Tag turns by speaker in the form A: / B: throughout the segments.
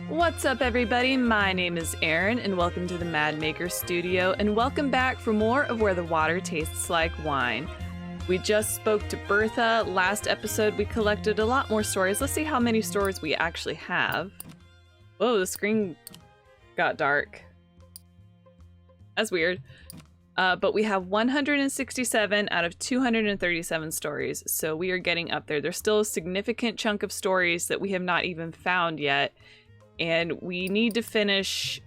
A: What's up, everybody? My name is Erin, and welcome to the Mad Maker Studio, and welcome back for more of Where the Water Tastes Like Wine. We just spoke to Bertha. Last episode, we collected a lot more stories. Let's see how many stories we actually have. Whoa, the screen got dark. That's weird. But we have 167 out of 237 stories, so we are getting up there. There's still a significant chunk of stories that we have not even found yet, and we need to finish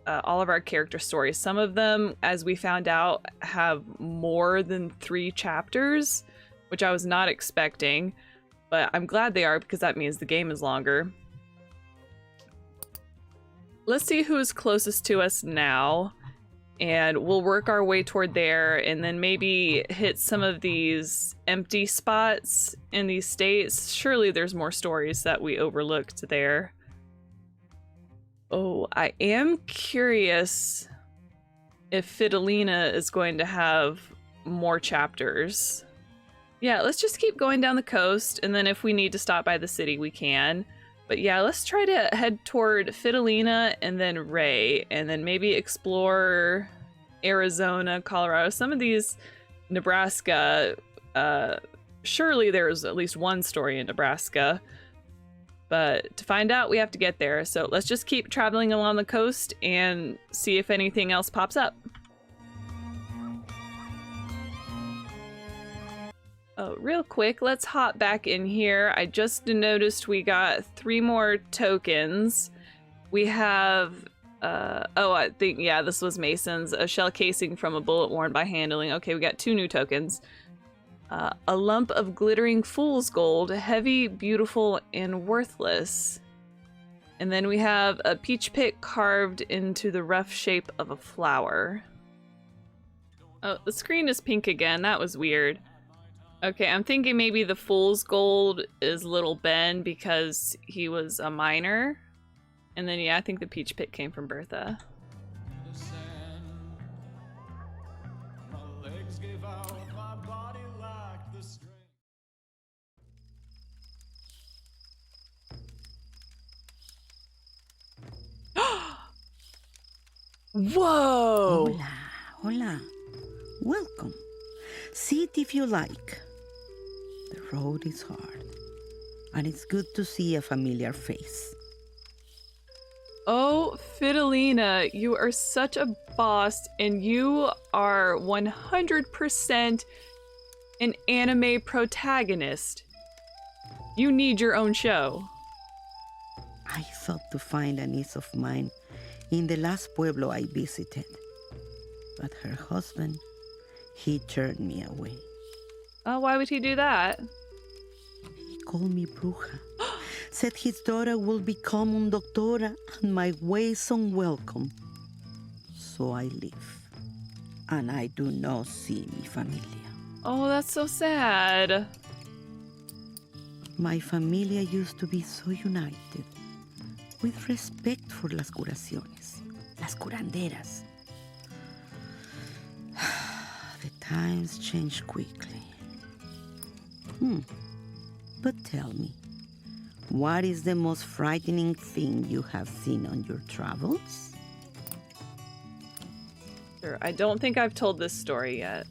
A: all of our character stories. Some of them, as we found out, have more than 3 chapters, which I was not expecting, but I'm glad they are because that means the game is longer. Let's see who's closest to us now. And we'll work our way toward there and then maybe hit some of these empty spots in these states. Surely there's more stories that we overlooked there. Oh, I am curious if Fidelina is going to have more chapters. Yeah, let's just keep going down the coast, and then if we need to stop by the city, we can. But yeah, let's try to head toward Fidelina and then Ray, and then maybe explore Arizona, Colorado. Some of these, Nebraska, surely there's at least one story in Nebraska. But to find out, we have to get there. So let's just keep traveling along the coast and see if anything else pops up. Oh, real quick, let's hop back in here. I just noticed we got 3 more tokens. We have, I think, yeah, this was Mason's. A shell casing from a bullet worn by handling. Okay, we got 2 new tokens. A lump of glittering fool's gold, heavy, beautiful, and worthless. And then we have a peach pit carved into the rough shape of a flower. Oh, the screen is pink again. That was weird. Okay, I'm thinking maybe the fool's gold is Little Ben because he was a miner. And then, yeah, I think the peach pit came from Bertha. Whoa!
B: Hola, hola. Welcome. Sit if you like. The road is hard, and it's good to see a familiar face.
A: Oh, Fidelina, you are such a boss, and you are 100% an anime protagonist. You need your own show.
B: I thought to find a niece of mine in the last pueblo I visited, but her husband, he turned me away.
A: Oh, why would he do that?
B: He called me bruja, said his daughter will become un doctora and my ways unwelcome. So I leave, and I do not see mi familia.
A: Oh, that's so sad.
B: My familia used to be so united, with respect for las curaciones, las curanderas. The times change quickly. But tell me, what is the most frightening thing you have seen on your travels?
A: Sure, I don't think I've told this story yet.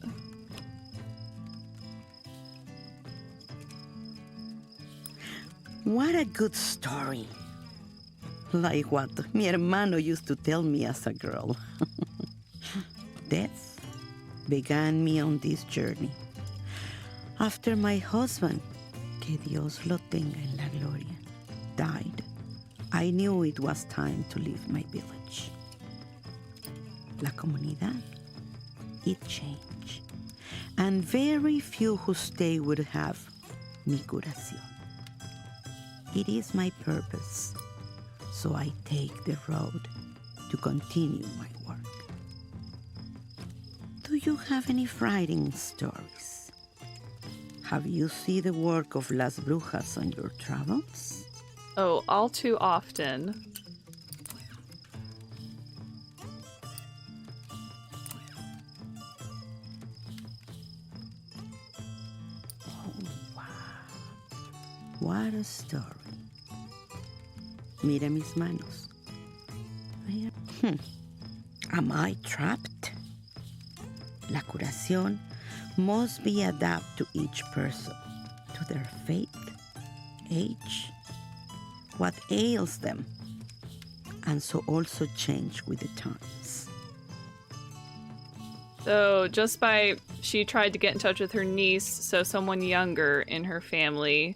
B: What a good story. Like what mi hermano used to tell me as a girl. Death began me on this journey. After my husband, que Dios lo tenga en la gloria, died, I knew it was time to leave my village. La comunidad, it changed, and very few who stay would have mi curación. It is my purpose, so I take the road to continue my work. Do you have any frightening stories? Have you seen the work of las brujas on your travels?
A: Oh, all too often.
B: Oh, wow. What a story. Mira mis manos. Am I trapped? La curación must be adapted to each person, to their faith, age, what ails them, and so also change with the times.
A: So she tried to get in touch with her niece, so someone younger in her family,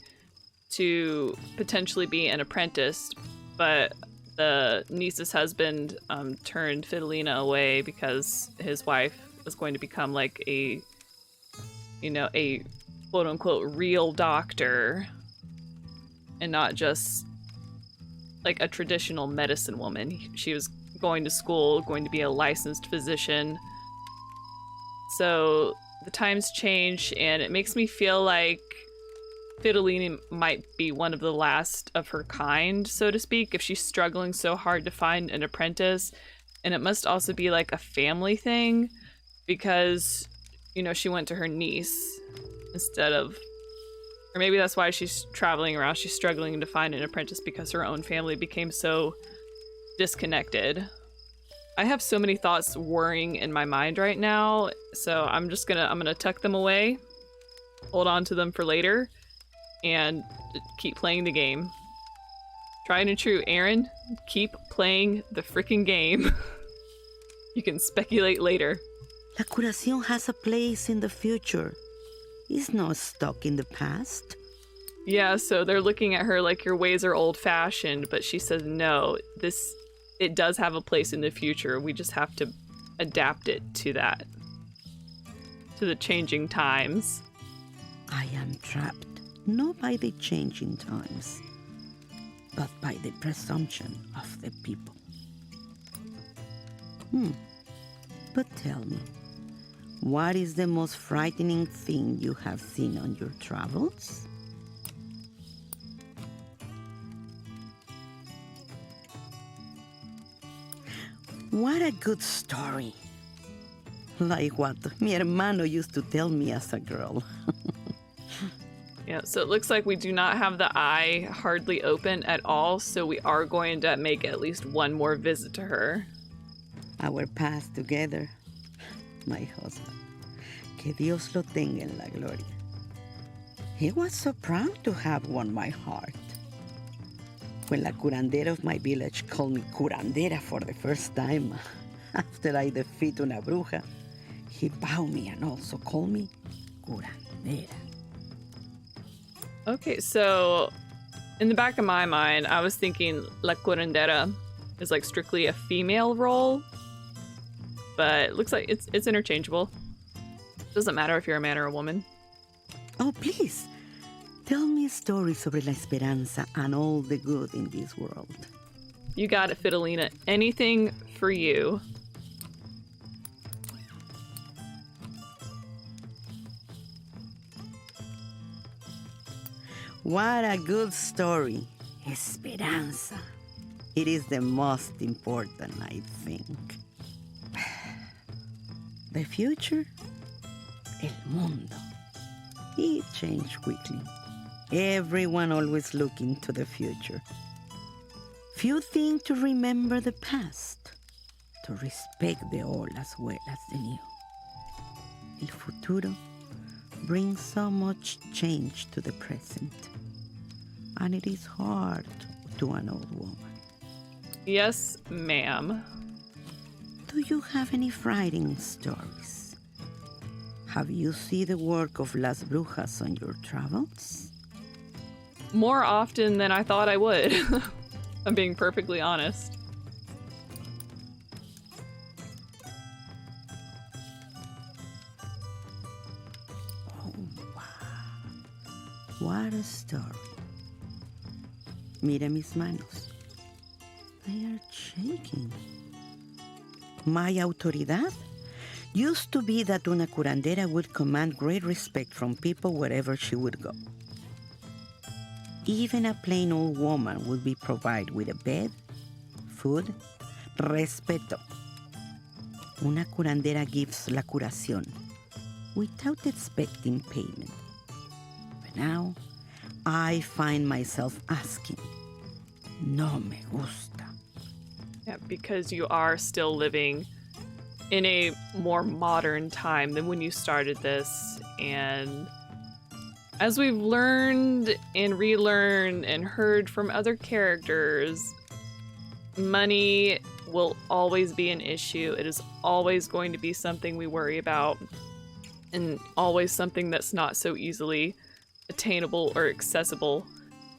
A: to potentially be an apprentice, but the niece's husband turned Fidelina away because his wife was going to become like a quote unquote real doctor and not just like a traditional medicine woman. She was going to school, going to be a licensed physician. So the times change, and it makes me feel like Fidelina might be one of the last of her kind, so to speak, if she's struggling so hard to find an apprentice. And it must also be like a family thing because, she went to her niece instead of, or maybe that's why she's traveling around. She's struggling to find an apprentice because her own family became so disconnected. I have so many thoughts whirring in my mind right now, so I'm gonna tuck them away, hold on to them for later, and keep playing the game. Tried and true, Aaron. Keep playing the freaking game. You can speculate later.
B: La curación has a place in the future. It's not stuck in the past.
A: Yeah, so they're looking at her like your ways are old-fashioned, but she says no, it does have a place in the future. We just have to adapt it to that. To the changing times.
B: I am trapped, not by the changing times, but by the presumption of the people. But tell me, what is the most frightening thing you have seen on your travels? What a good story. Like what mi hermano used to tell me as a girl.
A: Yeah, so it looks like we do not have the eye hardly open at all, so we are going to make at least one more visit to her.
B: Our past together, my husband. Que Dios lo tenga en la gloria. He was so proud to have won my heart. When la curandera of my village called me curandera for the first time, after I defeat una bruja, he bowed me and also called me curandera.
A: Okay, so in the back of my mind, I was thinking la curandera is like strictly a female role, but it looks like it's interchangeable. Doesn't matter if you're a man or a woman.
B: Oh, please. Tell me a story sobre la esperanza and all the good in this world.
A: You got it, Fidelina. Anything for you.
B: What a good story. Esperanza. It is the most important, I think. The future? El mundo. It changed quickly. Everyone always looking to the future. Few think to remember the past, to respect the old as well as the new. El futuro brings so much change to the present, and it is hard to an old woman.
A: Yes, ma'am.
B: Do you have any frightening stories? Have you seen the work of Las Brujas on your travels?
A: More often than I thought I would. I'm being perfectly honest.
B: Oh, wow. What a story. Mira mis manos. They are shaking. My autoridad used to be that una curandera would command great respect from people wherever she would go. Even a plain old woman would be provided with a bed, food, respeto. Una curandera gives la curación without expecting payment. But now, I find myself asking, no me gusta.
A: Yeah, because you are still living in a more modern time than when you started this. And as we've learned and relearned and heard from other characters, money will always be an issue. It is always going to be something we worry about, and always something that's not so easily attainable or accessible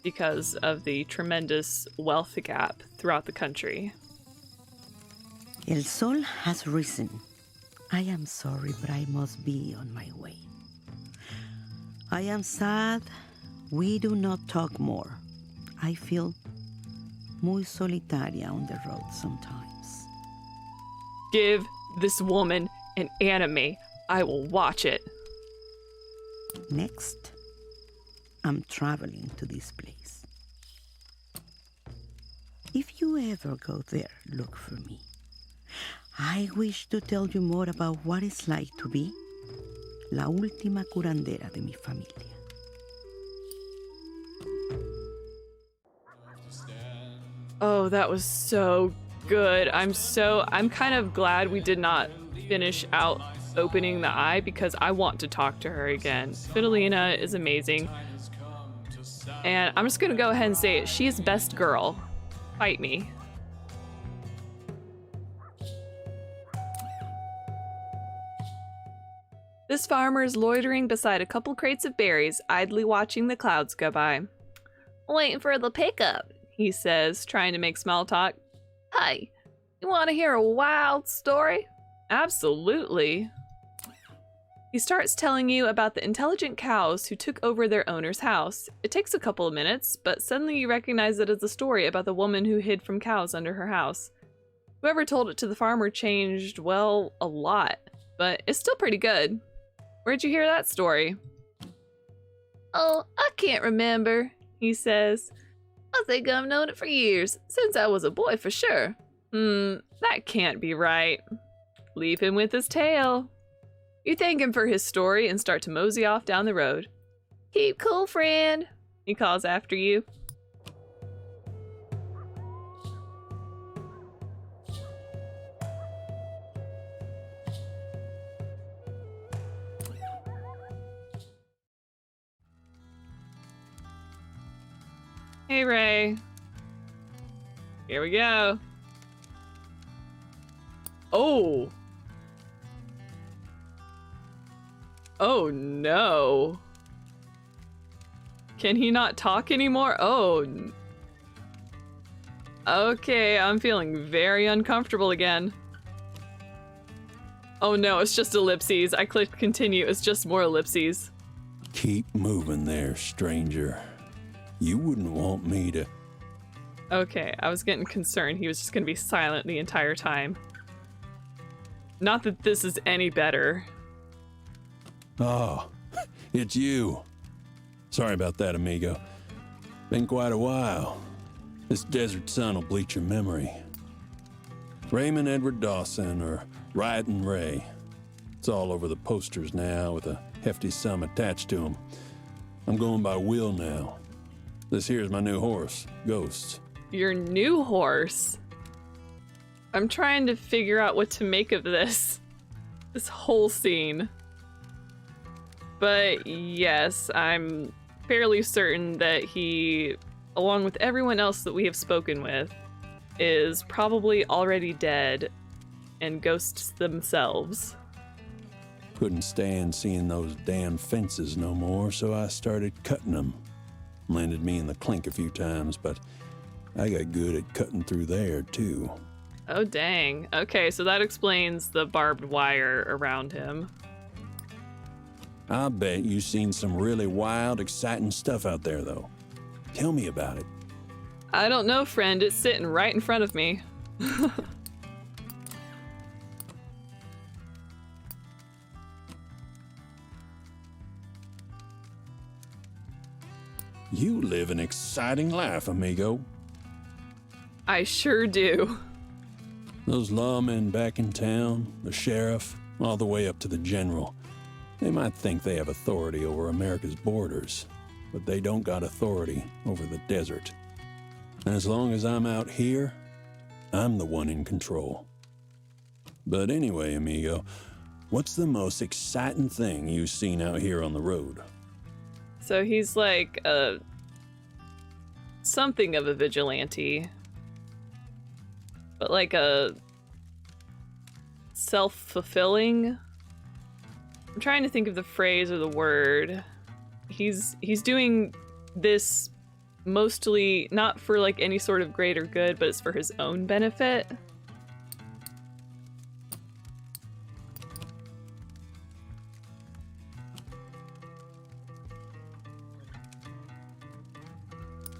A: because of the tremendous wealth gap throughout the country.
B: El sol has risen. I am sorry, but I must be on my way. I am sad we do not talk more. I feel muy solitaria on the road sometimes.
A: Give this woman an anime. I will watch it.
B: Next, I'm traveling to this place. If you ever go there, look for me. I wish to tell you more about what it's like to be la última curandera de mi familia.
A: Oh, that was so good. I'm kind of glad we did not finish out opening the eye because I want to talk to her again. Fidelina is amazing. And I'm just gonna go ahead and say it. She's best girl. Fight me. This farmer is loitering beside a couple crates of berries, idly watching the clouds go by. Waiting for the pickup, he says, trying to make small talk. Hey, you want to hear a wild story? Absolutely. He starts telling you about the intelligent cows who took over their owner's house. It takes a couple of minutes, but suddenly you recognize it as a story about the woman who hid from cows under her house. Whoever told it to the farmer changed, well, a lot, but it's still pretty good. Where'd you hear that story? Oh, I can't remember, he says. I think I've known it for years, since I was a boy for sure. That can't be right. Leave him with his tale. You thank him for his story and start to mosey off down the road. Keep cool, friend, he calls after you. Hey, Ray. Here we go. Oh. Oh, no. Can he not talk anymore? Oh. Okay, I'm feeling very uncomfortable again. Oh no, it's just ellipses. I clicked continue, it's just more ellipses.
C: Keep moving there, stranger. You wouldn't want me to...
A: Okay, I was getting concerned he was just gonna be silent the entire time. Not that this is any better.
C: Oh, it's you. Sorry about that, amigo. Been quite a while. This desert sun will bleach your memory. Raymond Edward Dawson, or Riding Ray. It's all over the posters now with a hefty sum attached to them. I'm going by will now. This here's my new horse, Ghost.
A: Your new horse? I'm trying to figure out what to make of this whole scene. But yes, I'm fairly certain that he, along with everyone else that we have spoken with, is probably already dead and ghosts themselves.
C: Couldn't stand seeing those damn fences no more, so I started cutting them. Landed me in the clink a few times, but I got good at cutting through there, too.
A: Oh, dang. Okay, so that explains the barbed wire around him.
C: I bet you've seen some really wild, exciting stuff out there, though. Tell me about it.
A: I don't know, friend. It's sitting right in front of me.
C: You live an exciting life, amigo.
A: I sure do.
C: Those lawmen back in town, the sheriff, all the way up to the general, they might think they have authority over America's borders, but they don't got authority over the desert. And as long as I'm out here, I'm the one in control. But anyway, amigo, what's the most exciting thing you've seen out here on the road?
A: So he's like something of a vigilante, but like a self-fulfilling. I'm trying to think of the phrase or the word. He's doing this mostly not for like any sort of greater good, but it's for his own benefit.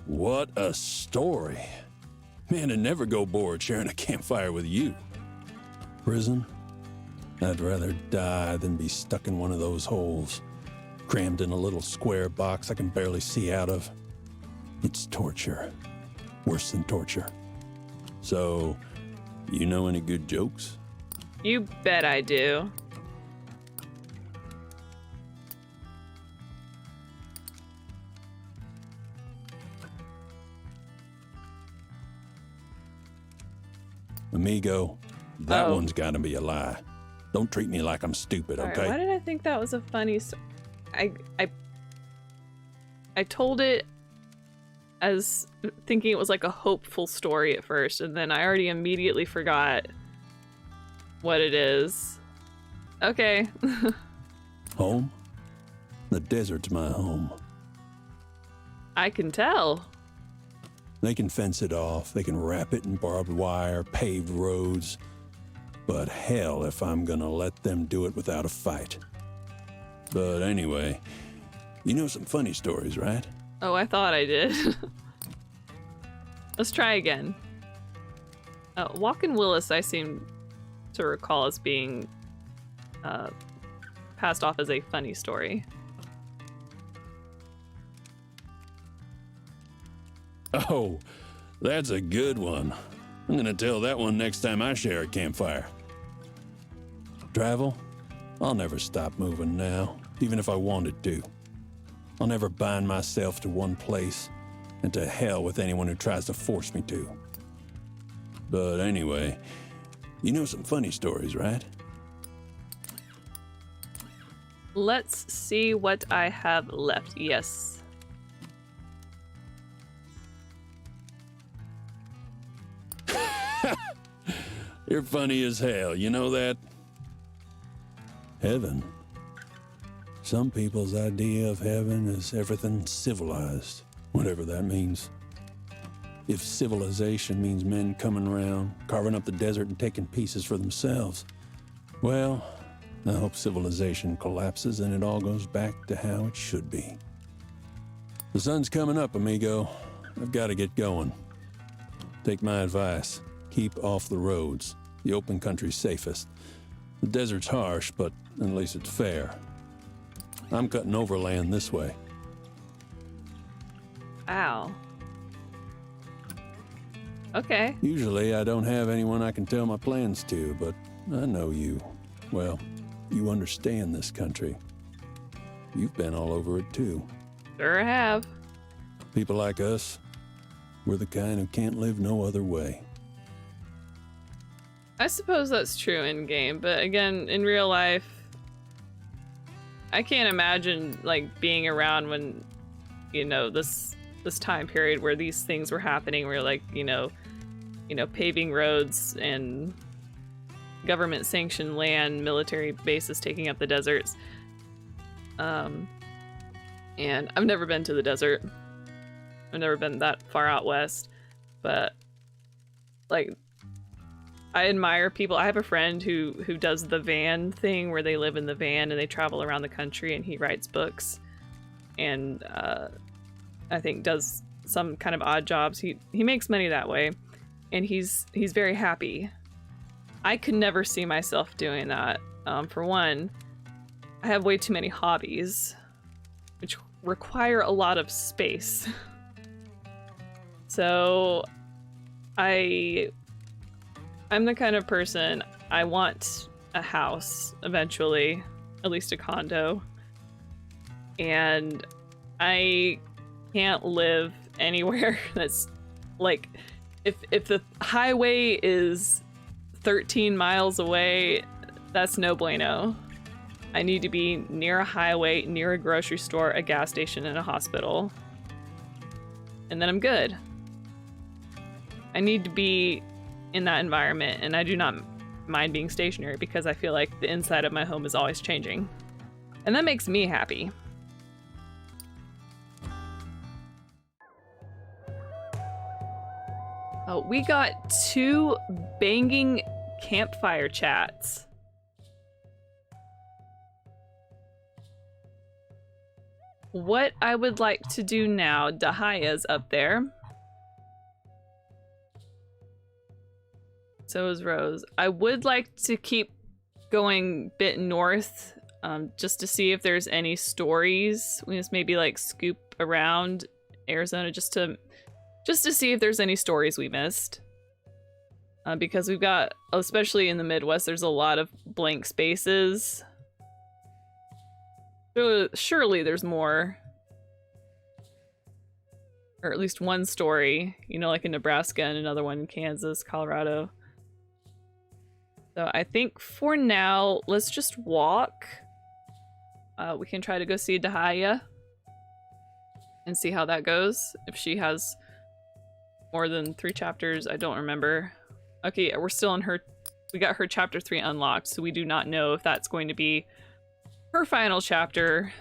C: What a story. Man, I'd never go bored sharing a campfire with you. Prison? I'd rather die than be stuck in one of those holes, crammed in a little square box I can barely see out of. It's torture. Worse than torture. So, you know any good jokes?
A: You bet I do.
C: Amigo, that
A: Oh.
C: one's gotta be a lie. Don't treat me like I'm stupid,
A: All right,
C: okay?
A: why did I think that was a funny I told it as thinking it was like a hopeful story at first, and then I already immediately forgot what it is. Okay.
C: Home? The desert's my home.
A: I can tell.
C: They can fence it off, they can wrap it in barbed wire, paved roads. But hell if I'm gonna let them do it without a fight. But anyway, you know some funny stories, right?
A: Oh, I thought I did. Let's try again. Walkin' Willis, I seem to recall as being passed off as a funny story.
C: Oh, that's a good one. I'm gonna tell that one next time I share a campfire. Travel? I'll never stop moving now, even if I wanted to. I'll never bind myself to one place, and to hell with anyone who tries to force me to. But anyway, you know some funny stories, right?
A: Let's see what I have left. Yes.
C: You're funny as hell, you know that? Heaven. Some people's idea of heaven is everything civilized, whatever that means. If civilization means men coming around, carving up the desert and taking pieces for themselves, well, I hope civilization collapses and it all goes back to how it should be. The sun's coming up, amigo. I've got to get going. Take my advice. Keep off the roads. The open country's safest. The desert's harsh, but at least it's fair. I'm cutting overland this way.
A: Ow. Okay.
C: Usually I don't have anyone I can tell my plans to, but I know you. Well, you understand this country. You've been all over it too.
A: Sure have.
C: People like us, we're the kind who can't live no other way.
A: I suppose that's true in game, but again, in real life, I can't imagine like being around when, you know, this time period where these things were happening, where like, you know, paving roads and government sanctioned land, military bases taking up the deserts. And I've never been to the desert. I've never been that far out west, but like, I admire people. I have a friend who does the van thing where they live in the van and they travel around the country, and he writes books and I think does some kind of odd jobs. He makes money that way, and he's very happy. I could never see myself doing that. For one, I have way too many hobbies, which require a lot of space. So I'm the kind of person, I want a house eventually, at least a condo. And I can't live anywhere that's Like, if the highway is 13 miles away, that's no bueno. I need to be near a highway, near a grocery store, a gas station, and a hospital. And then I'm good. I need to be in that environment, and I do not mind being stationary because I feel like the inside of my home is always changing. And that makes me happy. Oh, we got 2 banging campfire chats. What I would like to do now, Dehaaya's up there. So is Rose. I would like to keep going a bit north, just to see if there's any stories. We just maybe like scoop around Arizona just to see if there's any stories we missed. Because we've got, especially in the Midwest, there's a lot of blank spaces. Surely there's more. Or at least one story, you know, like in Nebraska and another one in Kansas, Colorado. So I think for now, let's just walk. We can try to go see Dehaaya and see how that goes. If she has more than 3 chapters, I don't remember. Okay, we're still in her, we got her chapter 3 unlocked, so we do not know if that's going to be her final chapter.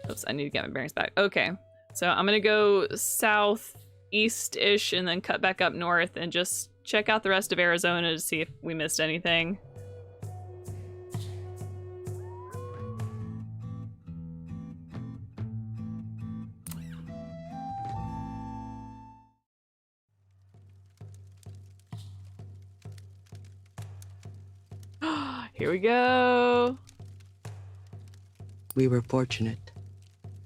A: Oops, I need to get my bearings back. Okay, so I'm gonna go southeast-ish and then cut back up north and just check out the rest of Arizona to see if we missed anything. Here we go.
D: We were fortunate.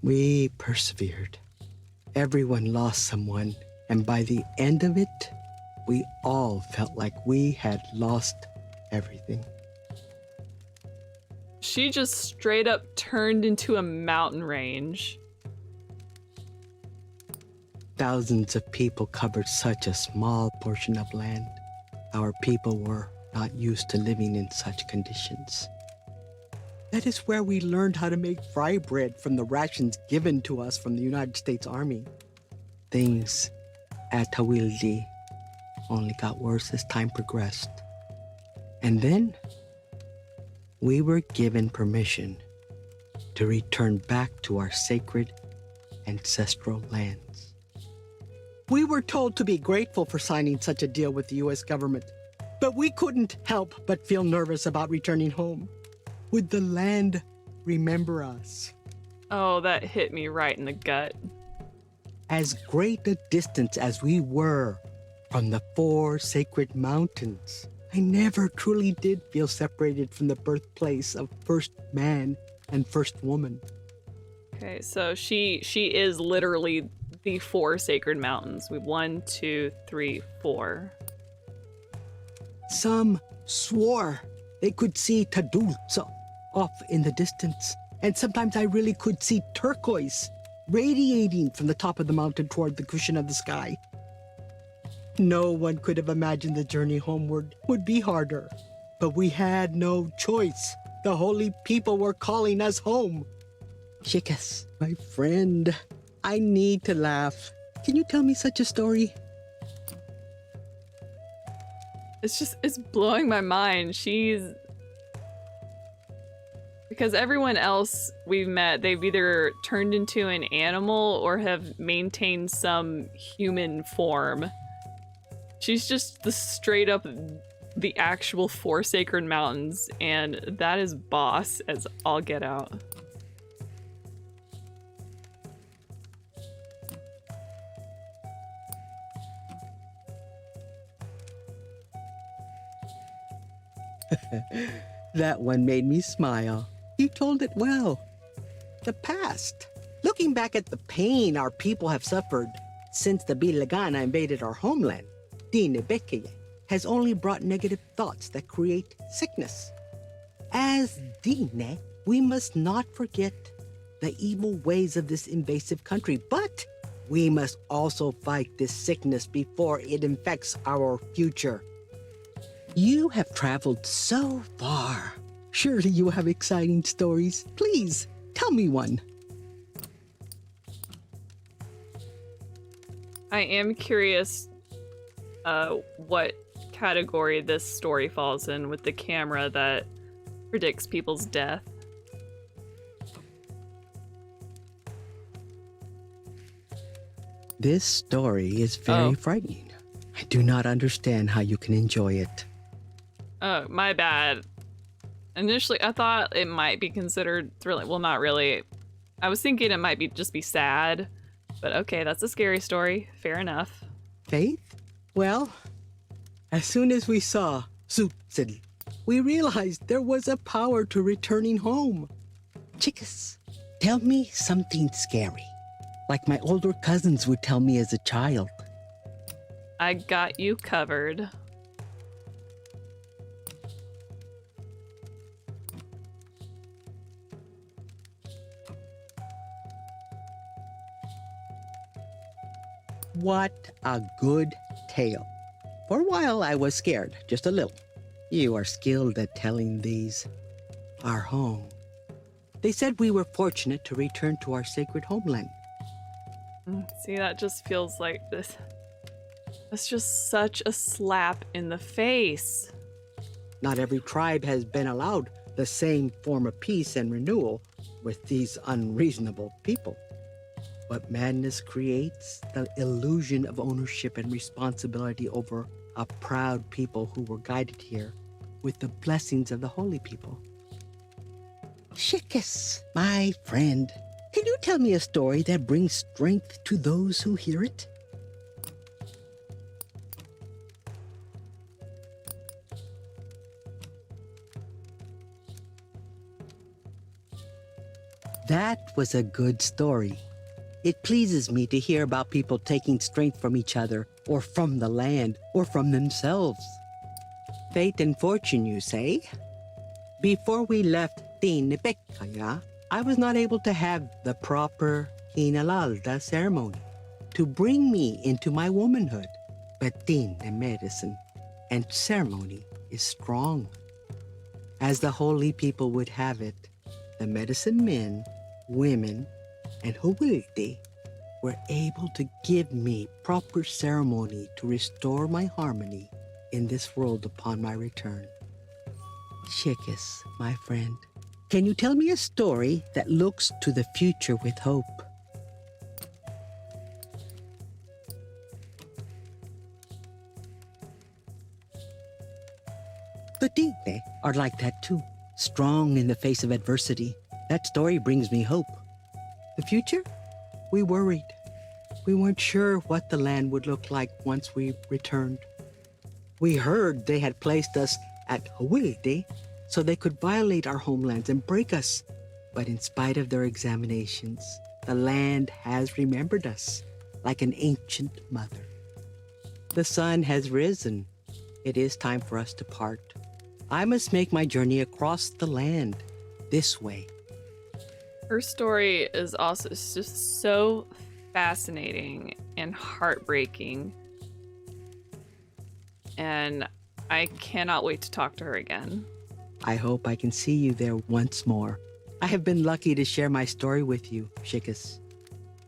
D: We persevered. Everyone lost someone, and by the end of it, we all felt like we had lost everything.
A: She just straight up turned into a mountain range.
D: Thousands of people covered such a small portion of land. Our people were not used to living in such conditions. That is where we learned how to make fry bread from the rations given to us from the United States Army. Things at Tawildi only got worse as time progressed. And then, we were given permission to return back to our sacred ancestral lands. We were told to be grateful for signing such a deal with the U.S. government, but we couldn't help but feel nervous about returning home. Would the land remember us?
A: Oh, that hit me right in the gut.
D: As great a distance as we were from the 4 sacred mountains, I never truly did feel separated from the birthplace of first man and first woman.
A: Okay, so she is literally the 4 sacred mountains. We have 1, 2, 3, 4.
D: Some swore they could see Tadulza off in the distance, and sometimes I really could see turquoise radiating from the top of the mountain toward the cushion of the sky. No one could have imagined the journey homeward would be harder, but we had no choice. The holy people were calling us home. Chicas, my friend, I need to laugh. Can you tell me such a story?
A: It's blowing my mind. Because everyone else we've met, they've either turned into an animal or have maintained some human form. She's just straight up the actual 4 sacred mountains, and that is boss as all get out.
D: That one made me smile. You told it well. The past. Looking back at the pain our people have suffered since the Bilagana invaded our homeland, Dinebekeye has only brought negative thoughts that create sickness. As Dine, we must not forget the evil ways of this invasive country, but We must also fight this sickness before it infects our future. You have traveled so far. Surely you have exciting stories. Please, tell me one.
A: I am curious what category this story falls in with the camera that predicts people's death.
D: This story is very frightening. I do not understand how you can enjoy it.
A: Oh, my bad. Initially, I thought it might be considered thrilling. Well, not really. I was thinking it might be sad. But okay, that's a scary story. Fair enough.
D: Faith? Well, as soon as we saw Zutzel, we realized there was a power to returning home. Chickas, tell me something scary, like my older cousins would tell me as a child.
A: I got you covered.
D: What a good tale. For a while I was scared, just a little. You are skilled at telling these. Our home. They said we were fortunate to return to our sacred homeland.
A: See, that just feels like this. That's just such a slap in the face.
D: Not every tribe has been allowed the same form of peace and renewal with these unreasonable people. But madness creates the illusion of ownership and responsibility over a proud people who were guided here with the blessings of the holy people. Chickas, my friend, can you tell me a story that brings strength to those who hear it? That was a good story. It pleases me to hear about people taking strength from each other, or from the land, or from themselves. Fate and fortune, you say? Before we left Tinebekaya, I was not able to have the proper Hinalalda ceremony to bring me into my womanhood. But Tin and medicine and ceremony is strong. As the holy people would have it, the medicine men, women, and Huwilti were able to give me proper ceremony to restore my harmony in this world upon my return. Chickas, my friend, can you tell me a story that looks to the future with hope? The Tigre are like that too, strong in the face of adversity. That story brings me hope. The future? We worried. We weren't sure what the land would look like once we returned. We heard they had placed us at Huwilde so they could violate our homelands and break us. But in spite of their examinations, the land has remembered us like an ancient mother. The sun has risen. It is time for us to part. I must make my journey across the land this way.
A: Her story is also just so fascinating and heartbreaking. And I cannot wait to talk to her again.
D: I hope I can see you there once more. I have been lucky to share my story with you, Chickas.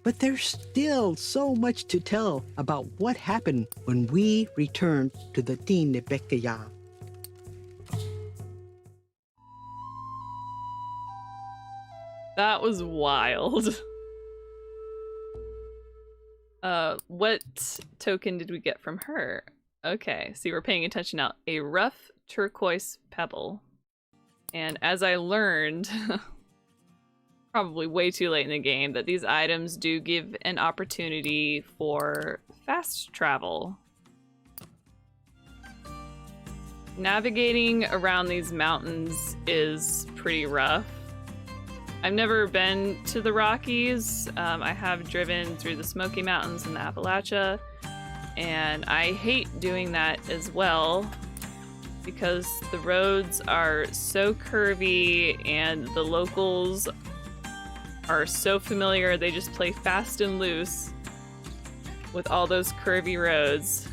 D: But there's still so much to tell about what happened when we returned to the Tinebekaya.
A: That was wild. What token did we get from her? Okay, see, we're paying attention now. A rough turquoise pebble. And as I learned, probably way too late in the game, that these items do give an opportunity for fast travel. Navigating around these mountains is pretty rough. I've never been to the Rockies. I have driven through the Smoky Mountains and the Appalachia, and I hate doing that as well because the roads are so curvy and the locals are so familiar. They just play fast and loose, with all those curvy roads.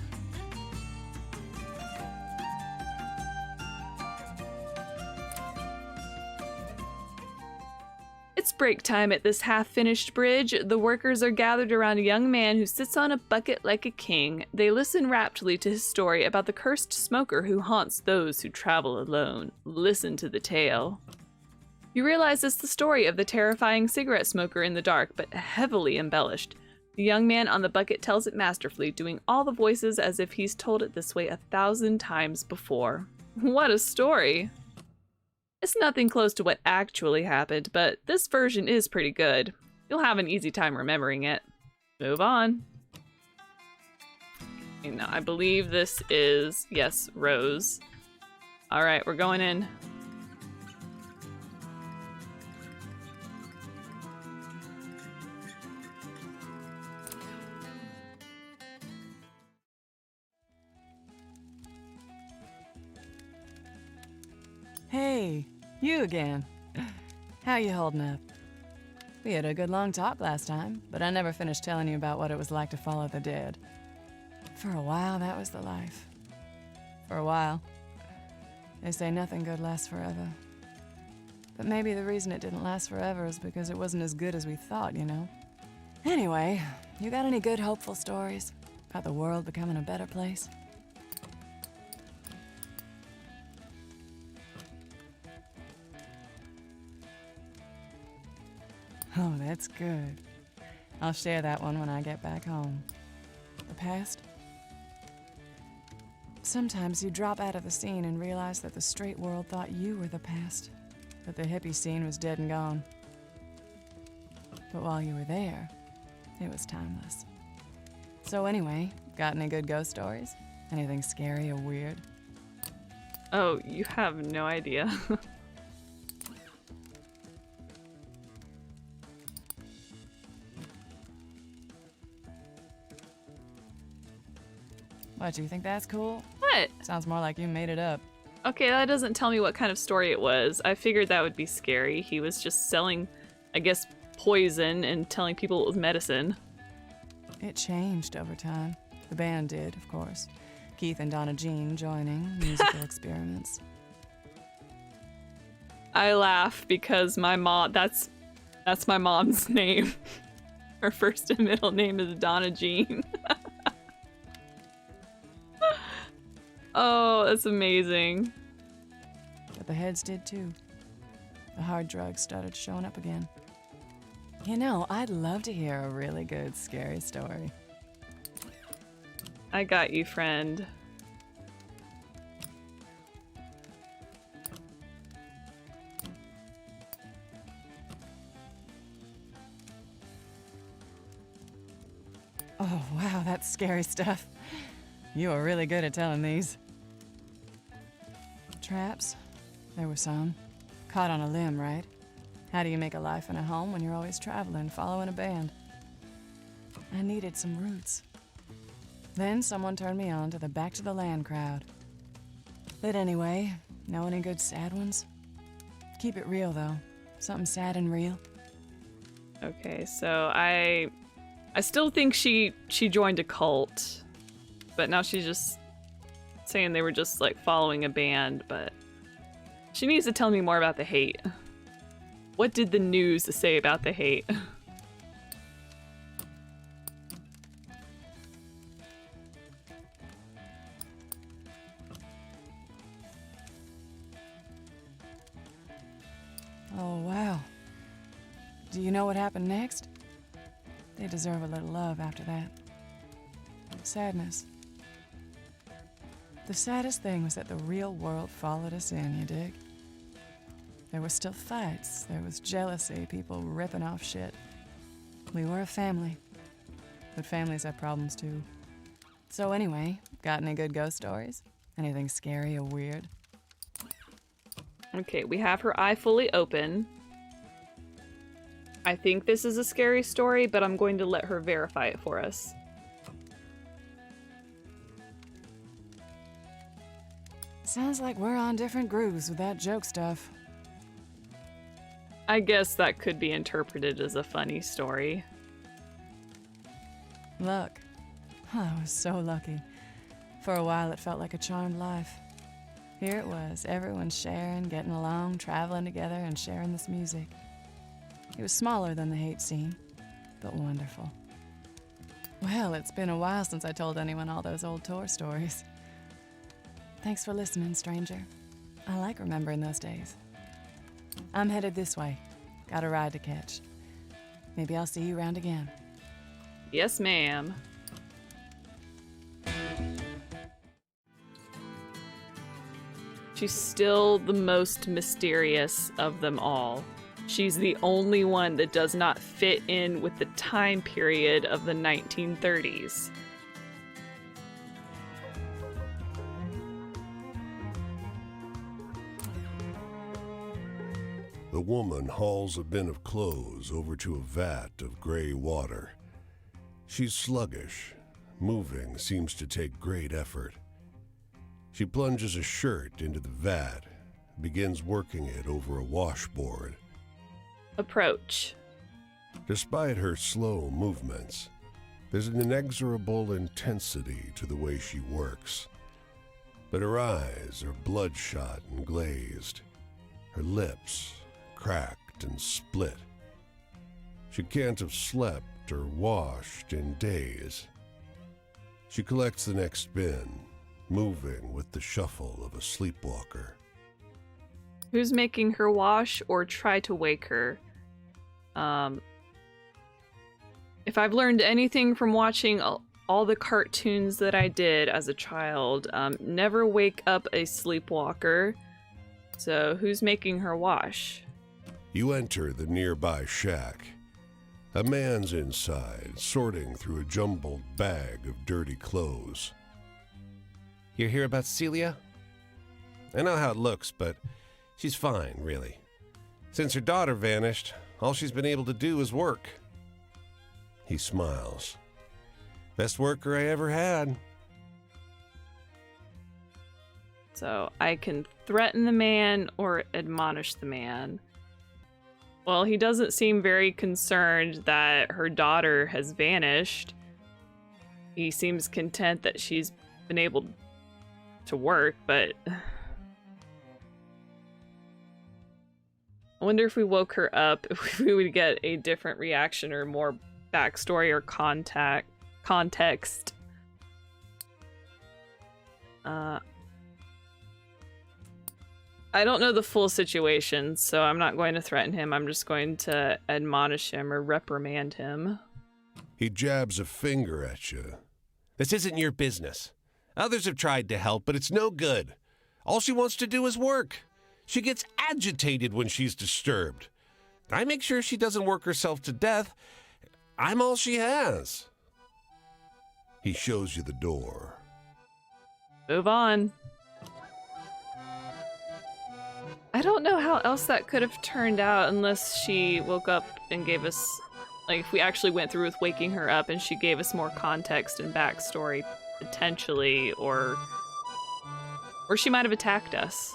A: It's break time at this half-finished bridge. The workers are gathered around a young man who sits on a bucket like a king. They listen raptly to his story about the cursed smoker who haunts those who travel alone. Listen to the tale. You realize it's the story of the terrifying cigarette smoker in the dark, but heavily embellished. The young man on the bucket tells it masterfully, doing all the voices as if he's told it this way 1,000 times before. What a story! It's nothing close to what actually happened, but this version is pretty good. You'll have an easy time remembering it. Move on. Okay, now, I believe this is, yes, Rose. Alright, we're going in.
E: Hey, you again. How you holding up? We had a good long talk last time, but I never finished telling you about what it was like to follow the dead. For a while, that was the life. For a while. They say nothing good lasts forever. But maybe the reason it didn't last forever is because it wasn't as good as we thought, you know? Anyway, you got any good hopeful stories about the world becoming a better place? Oh, that's good. I'll share that one when I get back home. The past? Sometimes you drop out of the scene and realize that the straight world thought you were the past, that the hippie scene was dead and gone. But while you were there, it was timeless. So anyway, got any good ghost stories? Anything scary or weird?
A: Oh, you have no idea.
E: What, do you think that's cool?
A: What?
E: Sounds more like you made it up.
A: Okay, that doesn't tell me what kind of story it was. I figured that would be scary. He was just selling, I guess, poison and telling people it was medicine.
E: It changed over time. The band did, of course. Keith and Donna Jean joining, musical experiments.
A: I laugh because my mom, that's my mom's name. Her first and middle name is Donna Jean. Oh, that's amazing.
E: But the heads did too. The hard drugs started showing up again. You know, I'd love to hear a really good, scary story.
A: I got you, friend.
E: Oh, wow, that's scary stuff. You are really good at telling these. Traps? There were some. Caught on a limb, right? How do you make a life in a home when you're always traveling, following a band? I needed some roots. Then someone turned me on to the Back to the Land crowd. But anyway, know any good sad ones? Keep it real, though. Something sad and real.
A: Okay, so I still think she joined a cult, but now she's just saying they were just like following a band, but she needs to tell me more about the hate. What did the news say about the hate?
E: Oh, wow. Do you know what happened next? They deserve a little love after that. Sadness. The saddest thing was that the real world followed us in, you dig? There were still fights, there was jealousy, people ripping off shit. We were a family. But families have problems too. So anyway, got any good ghost stories? Anything scary or weird?
A: Okay, we have her eye fully open. I think this is a scary story, but I'm going to let her verify it for us.
E: Sounds like we're on different grooves with that joke stuff.
A: I guess that could be interpreted as a funny story.
E: Look, I was so lucky. For a while, it felt like a charmed life. Here it was, everyone sharing, getting along, traveling together, and sharing this music. It was smaller than the hate scene, but wonderful. Well, it's been a while since I told anyone all those old tour stories. Thanks for listening, stranger. I like remembering those days. I'm headed this way. Got a ride to catch. Maybe I'll see you around again.
A: Yes, ma'am. She's still the most mysterious of them all. She's the only one that does not fit in with the time period of the 1930s.
F: The woman hauls a bin of clothes over to a vat of gray water. She's sluggish. Moving seems to take great effort. She plunges a shirt into the vat, begins working it over a washboard.
A: Approach.
F: Despite her slow movements, there's an inexorable intensity to the way she works. But her eyes are bloodshot and glazed, her lips cracked and split. She can't have slept or washed in days. She collects the next bin, moving with the shuffle of a sleepwalker.
A: Who's making her wash or try to wake her? If I've learned anything from watching all the cartoons that I did as a child, never wake up a sleepwalker. So who's making her wash?
F: You enter the nearby shack. A man's inside, sorting through a jumbled bag of dirty clothes.
G: You hear about Celia? I know how it looks, but she's fine, really. Since her daughter vanished, all she's been able to do is work.
F: He smiles.
G: Best worker I ever had.
A: So I can threaten the man or admonish the man. Well, he doesn't seem very concerned that her daughter has vanished. He seems content that she's been able to work, but I wonder if we woke her up, if we would get a different reaction or more backstory or context. I don't know the full situation, so I'm not going to threaten him. I'm just going to admonish him or reprimand him.
F: He jabs a finger at you.
G: This isn't your business. Others have tried to help, but it's no good. All she wants to do is work. She gets agitated when she's disturbed. I make sure she doesn't work herself to death. I'm all she has.
F: He shows you the door.
A: Move on. I don't know how else that could have turned out unless she woke up and gave us, like, if we actually went through with waking her up and she gave us more context and backstory, potentially, or she might have attacked us.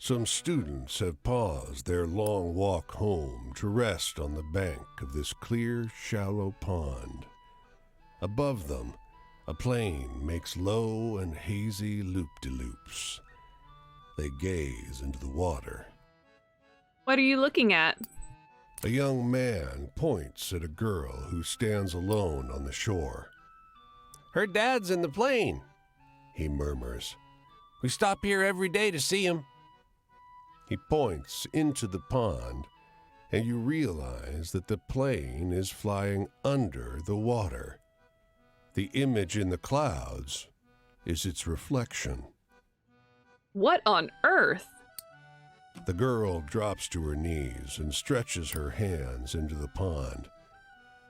F: Some students have paused their long walk home to rest on the bank of this clear, shallow pond. Above them, a plane makes low and hazy loop-de-loops. They gaze into the water.
A: What are you looking at?
F: A young man points at a girl who stands alone on the shore.
G: Her dad's in the plane,
F: He murmurs.
G: We stop here every day to see him.
F: He points into the pond, and you realize that the plane is flying under the water. The image in the clouds is its reflection.
A: What on earth?
F: The girl drops to her knees and stretches her hands into the pond.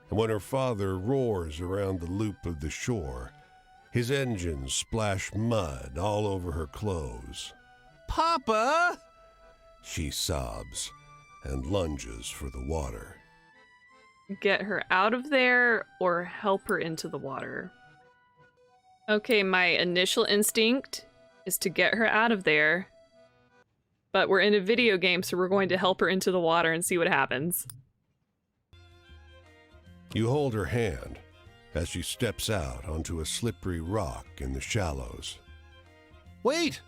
F: And when her father roars around the loop of the shore, his engines splash mud all over her clothes.
G: Papa!
F: She sobs and lunges for the water.
A: Get her out of there or help her into the water. Okay, my initial instinct is to get her out of there. But we're in a video game, so we're going to help her into the water and see what happens.
F: You hold her hand as she steps out onto a slippery rock in the shallows.
G: Wait!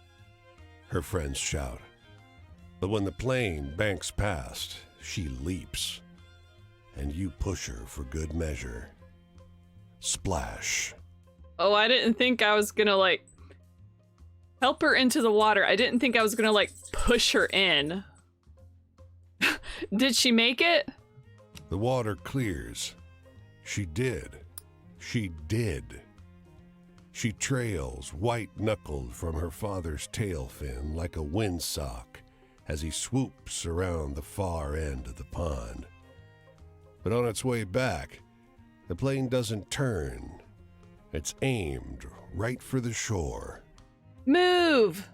F: Her friends shout. But when the plane banks past, she leaps, and you push her for good measure. Splash.
A: Oh, I didn't think I was gonna, like, help her into the water. I didn't think I was gonna, like, push her in. Did she make it?
F: The water clears. She did. She did. She trails white-knuckled from her father's tail fin like a windsock as he swoops around the far end of the pond. But on its way back, the plane doesn't turn. It's aimed right for the shore.
A: Move!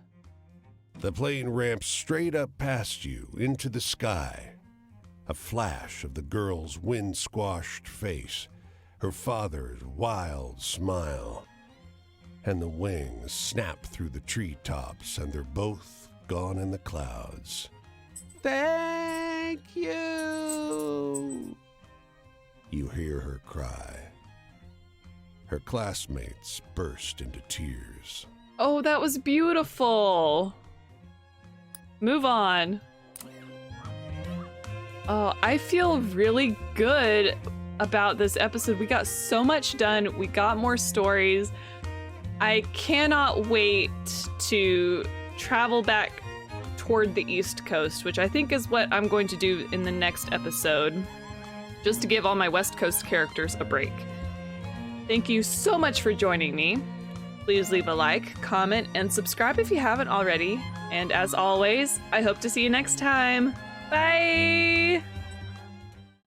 F: The plane ramps straight up past you into the sky. A flash of the girl's wind-squashed face, her father's wild smile, and the wings snap through the treetops, and they're both gone in the clouds.
G: Thank you!
F: You hear her cry. Her classmates burst into tears.
A: Oh, that was beautiful. Move on. Oh, I feel really good about this episode. We got so much done. We got more stories. I cannot wait to travel back toward the East Coast, which I think is what I'm going to do in the next episode, just to give all my West Coast characters a break. Thank you so much for joining me. Please leave a like, comment, and subscribe if you haven't already. And as always, I hope to see you next time. Bye!